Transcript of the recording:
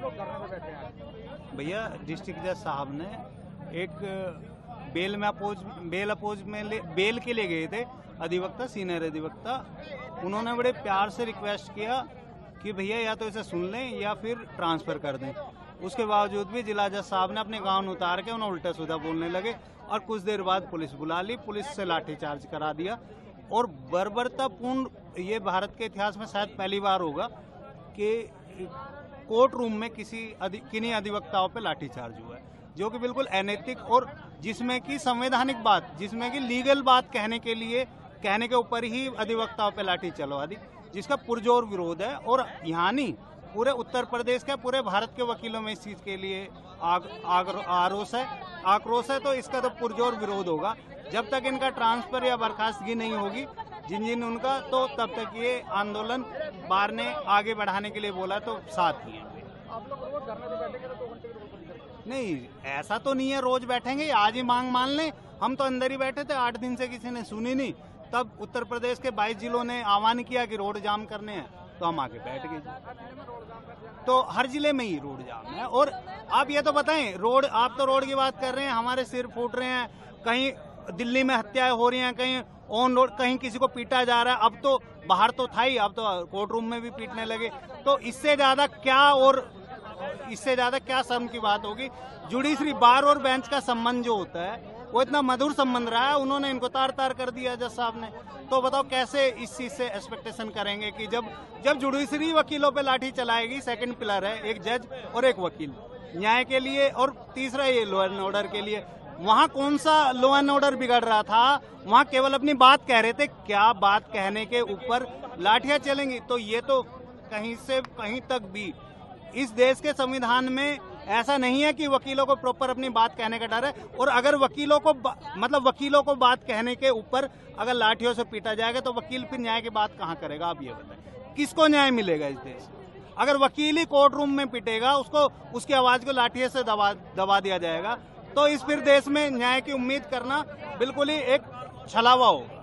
लोग धरने पे बैठे हैं? भैया डिस्ट्रिक्ट जज साहब ने एक बेल के लिए गए थे अधिवक्ता, सीनियर अधिवक्ता। उन्होंने बड़े प्यार से रिक्वेस्ट किया कि भैया या तो इसे सुन लें या फिर ट्रांसफर कर दें। उसके बावजूद भी जिला जज साहब ने अपने गाउन उतार के उन्हें उल्टा सीधा बोलने लगे और कुछ देर बाद पुलिस बुला ली, पुलिस से लाठीचार्ज करा दिया। और बर्बरतापूर्ण, ये भारत के इतिहास में शायद पहली बार होगा कि कोर्ट रूम में किन्हीं अधिवक्ताओं पे लाठीचार्ज हुआ है, जो कि बिल्कुल अनैतिक और जिसमें कि संवैधानिक बात, जिसमें कि लीगल बात कहने के ऊपर ही अधिवक्ताओं पे लाठी चलवा दी, जिसका पुरजोर विरोध है। और यहाँ नहीं, पूरे उत्तर प्रदेश के, पूरे भारत के वकीलों में इस चीज के लिए आक्रोश है। तो इसका तो पुरजोर विरोध होगा जब तक इनका ट्रांसफर या बर्खास्तगी नहीं होगी जिन उनका, तो तब तक ये आंदोलन बार ने आगे बढ़ाने के लिए बोला तो साथ ही है। आप लोग रोज धरने पे बैठेंगे तो 2 घंटे की रोक? नहीं, ऐसा तो नहीं है रोज बैठेंगे, आज ही मांग मान लें। हम तो अंदर ही बैठे थे, 8 दिन से किसी ने सुनी नहीं। तब उत्तर प्रदेश के 22 जिलों ने आह्वान किया कि रोड जाम करने हैं, तो हम आके बैठ गए। तो हर जिले में ही रोड जाम है। और आप ये तो बताएं, आप तो रोड की बात कर रहे हैं, हमारे सिर फूट रहे हैं, कहीं दिल्ली में हत्याएं हो रही हैं, कहीं ऑन रोड कहीं किसी को पीटा जा रहा है। अब तो बाहर तो था ही, अब तो कोर्ट रूम में भी पीटने लगे। तो इससे ज्यादा क्या शर्म की बात होगी। जुडिशरी बार और बेंच का संबंध जो होता है वो इतना मधुर संबंध रहा है, उन्होंने इनको तार कर दिया जज साहब ने। तो बताओ कैसे इस चीज से एक्सपेक्टेशन करेंगे कि जब जुडिशरी वकीलों पे लाठी चलाएगी, सेकंड पिलर है एक जज और एक वकील न्याय के लिए, और तीसरा ये लॉ एंड ऑर्डर के लिए। वहाँ कौन सा लॉ एंड ऑर्डर बिगड़ रहा था? वहाँ केवल अपनी बात कह रहे थे, क्या बात कहने के ऊपर लाठियां चलेंगी? तो ये तो कहीं से कहीं तक भी इस देश के संविधान में ऐसा नहीं है कि वकीलों को प्रॉपर अपनी बात कहने का डर है। और अगर वकीलों को बात कहने के ऊपर अगर लाठियों से पीटा जाएगा तो वकील फिर न्याय की बात कहाँ करेगा? आप ये बताएं, किसको न्याय मिलेगा इस देश में? अगर वकील ही कोर्ट रूम में पिटेगा, उसकी आवाज को लाठियों से दबा दिया जाएगा, तो इस फिर देश में न्याय की उम्मीद करना बिल्कुल ही एक छलावा होगा।